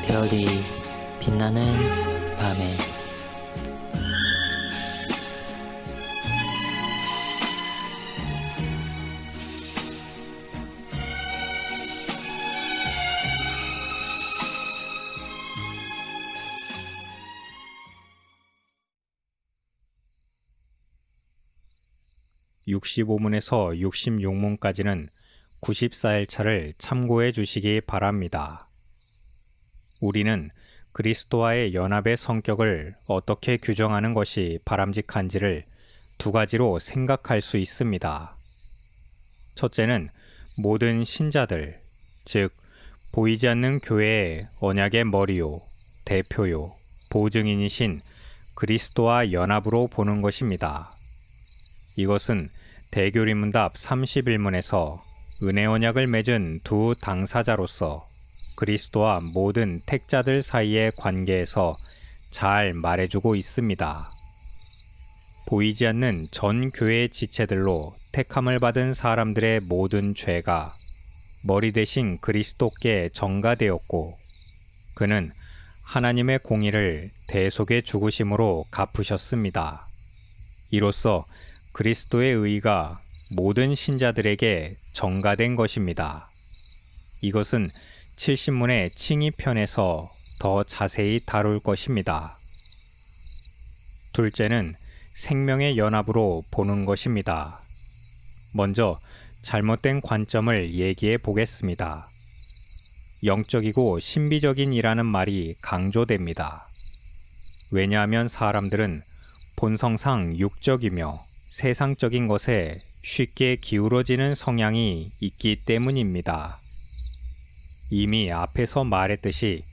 별이 빛나는 밤에 (65문에서 66문까지는) 94일차를 참고해 주시기 바랍니다. 우리는 그리스도와의 연합의 성격을 어떻게 규정하는 것이 바람직한지를 두 가지로 생각할 수 있습니다. 첫째는 모든 신자들, 즉 보이지 않는 교회의 언약의 머리요, 대표요, 보증인이신 그리스도와 연합으로 보는 것입니다. 이것은 대교리문답 31문에서 은혜 언약을 맺은 두 당사자로서 그리스도와 모든 택자들 사이의 관계에서 잘 말해주고 있습니다. 보이지 않는 전 교회의 지체들로 택함을 받은 사람들의 모든 죄가 머리 대신 그리스도께 전가되었고, 그는 하나님의 공의를 대속의 죽으심으로 갚으셨습니다. 이로써 그리스도의 의가 모든 신자들에게 전가된 것입니다. 이것은 70문의 칭의편에서 더 자세히 다룰 것입니다. 둘째는 생명의 연합으로 보는 것입니다. 먼저 잘못된 관점을 얘기해 보겠습니다. 영적이고 신비적인이라는 말이 강조됩니다. 왜냐하면 사람들은 본성상 육적이며 세상적인 것에 쉽게 기울어지는 성향이 있기 때문입니다. 이미 앞에서 말했듯이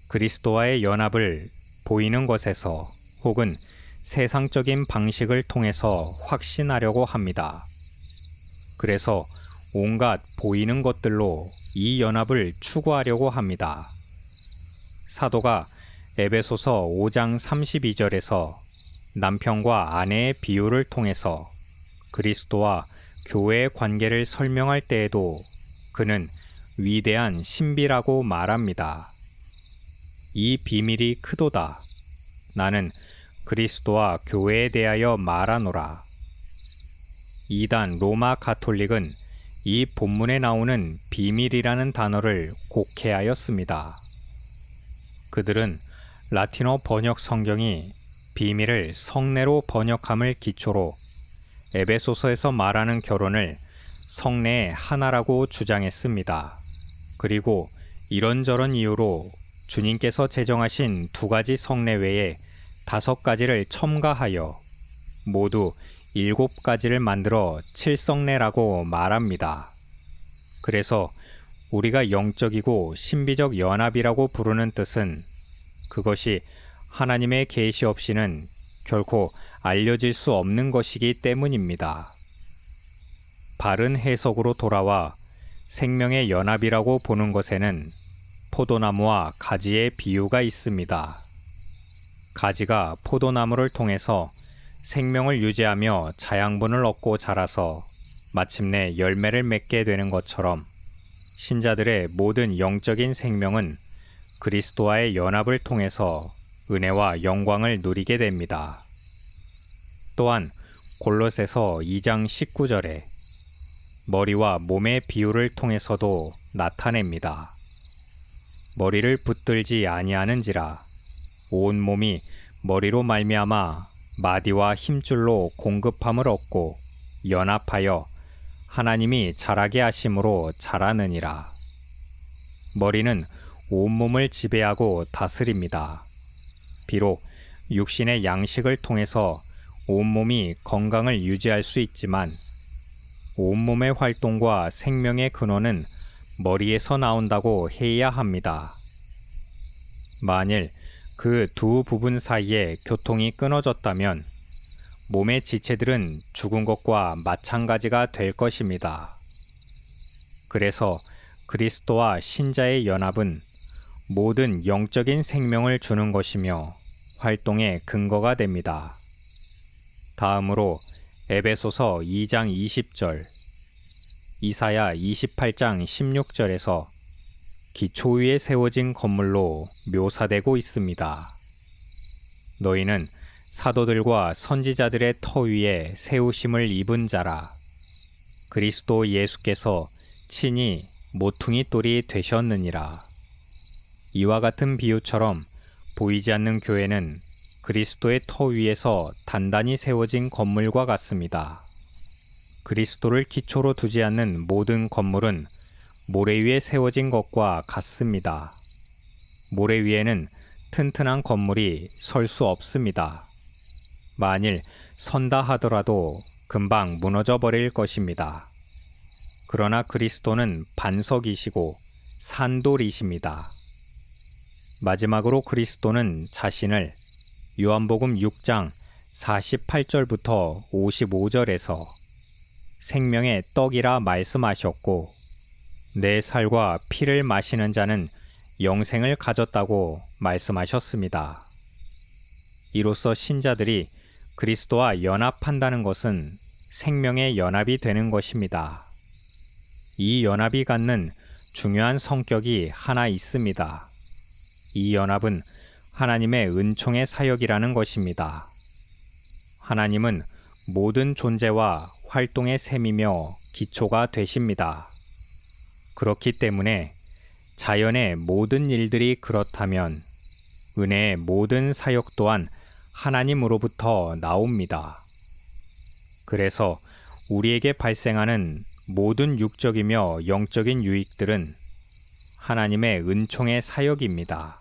그리스도와의 연합을 보이는 것에서 혹은 세상적인 방식을 통해서 확신하려고 합니다. 그래서 온갖 보이는 것들로 이 연합을 추구하려고 합니다. 사도가 에베소서 5장 32절에서 남편과 아내의 비유를 통해서 그리스도와 교회의 관계를 설명할 때에도 그는 위대한 신비라고 말합니다. 이 비밀이 크도다. 나는 그리스도와 교회에 대하여 말하노라. 이단 로마 가톨릭은 이 본문에 나오는 비밀이라는 단어를 곡해하였습니다. 그들은 라틴어 번역 성경이 비밀을 성례로 번역함을 기초로 에베소서에서 말하는 결혼을 성례의 하나라고 주장했습니다. 그리고 이런저런 이유로 주님께서 제정하신 2가지 성례 외에 5가지를 첨가하여 모두 7가지를 만들어 7성례라고 말합니다. 그래서 우리가 영적이고 신비적 연합이라고 부르는 뜻은 그것이 하나님의 계시 없이는 결코 알려질 수 없는 것이기 때문입니다. 바른 해석으로 돌아와 생명의 연합이라고 보는 것에는 포도나무와 가지의 비유가 있습니다. 가지가 포도나무를 통해서 생명을 유지하며 자양분을 얻고 자라서 마침내 열매를 맺게 되는 것처럼 신자들의 모든 영적인 생명은 그리스도와의 연합을 통해서 은혜와 영광을 누리게 됩니다. 또한 골로새서 2장 19절에 머리와 몸의 비유를 통해서도 나타냅니다. 머리를 붙들지 아니하는지라 온 몸이 머리로 말미암아 마디와 힘줄로 공급함을 얻고 연합하여 하나님이 자라게 하심으로 자라느니라. 머리는 온몸을 지배하고 다스립니다. 비록 육신의 양식을 통해서 온몸이 건강을 유지할 수 있지만 온몸의 활동과 생명의 근원은 머리에서 나온다고 해야 합니다. 만일 그 두 부분 사이에 교통이 끊어졌다면 몸의 지체들은 죽은 것과 마찬가지가 될 것입니다. 그래서 그리스도와 신자의 연합은 모든 영적인 생명을 주는 것이며 활동의 근거가 됩니다. 다음으로 에베소서 2장 20절, 이사야 28장 16절에서 기초 위에 세워진 건물로 묘사되고 있습니다. 너희는 사도들과 선지자들의 터 위에 세우심을 입은 자라. 그리스도 예수께서 친히 모퉁이 돌이 되셨느니라. 이와 같은 비유처럼 보이지 않는 교회는 그리스도의 터 위에서 단단히 세워진 건물과 같습니다. 그리스도를 기초로 두지 않는 모든 건물은 모래 위에 세워진 것과 같습니다. 모래 위에는 튼튼한 건물이 설 수 없습니다. 만일 선다 하더라도 금방 무너져 버릴 것입니다. 그러나 그리스도는 반석이시고 산돌이십니다. 마지막으로 그리스도는 자신을 요한복음 6장 48절부터 55절에서 생명의 떡이라 말씀하셨고 내 살과 피를 마시는 자는 영생을 가졌다고 말씀하셨습니다. 이로써 신자들이 그리스도와 연합한다는 것은 생명의 연합이 되는 것입니다. 이 연합이 갖는 중요한 성격이 하나 있습니다. 이 연합은 하나님의 은총의 사역이라는 것입니다. 하나님은 모든 존재와 활동의 셈이며 기초가 되십니다. 그렇기 때문에 자연의 모든 일들이 그렇다면 은혜의 모든 사역 또한 하나님으로부터 나옵니다. 그래서 우리에게 발생하는 모든 육적이며 영적인 유익들은 하나님의 은총의 사역입니다.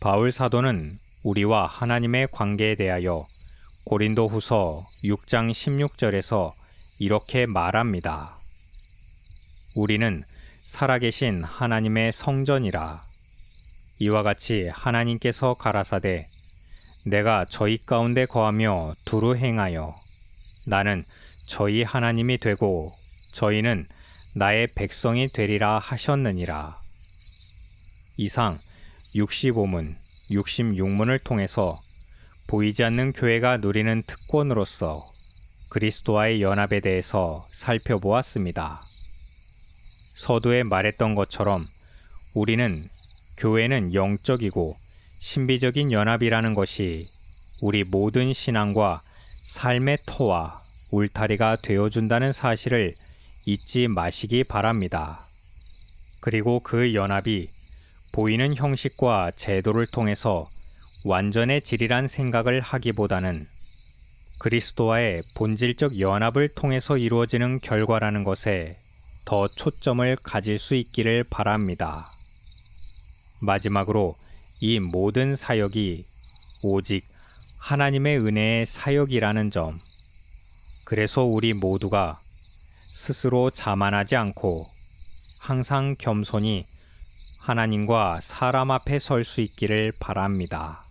바울 사도는 우리와 하나님의 관계에 대하여 고린도후서 6장 16절에서 이렇게 말합니다. 우리는 살아계신 하나님의 성전이라. 이와 같이 하나님께서 가라사대 내가 저희 가운데 거하며 두루 행하여 나는 저희 하나님이 되고 저희는 나의 백성이 되리라 하셨느니라. 이상 65문, 66문을 통해서 보이지 않는 교회가 누리는 특권으로서 그리스도와의 연합에 대해서 살펴보았습니다. 서두에 말했던 것처럼 우리는 교회는 영적이고 신비적인 연합이라는 것이 우리 모든 신앙과 삶의 터와 울타리가 되어준다는 사실을 잊지 마시기 바랍니다. 그리고 그 연합이 보이는 형식과 제도를 통해서 완전해지리란 생각을 하기보다는 그리스도와의 본질적 연합을 통해서 이루어지는 결과라는 것에 더 초점을 가질 수 있기를 바랍니다. 마지막으로 이 모든 사역이 오직 하나님의 은혜의 사역이라는 점, 그래서 우리 모두가 스스로 자만하지 않고 항상 겸손히 하나님과 사람 앞에 설 수 있기를 바랍니다.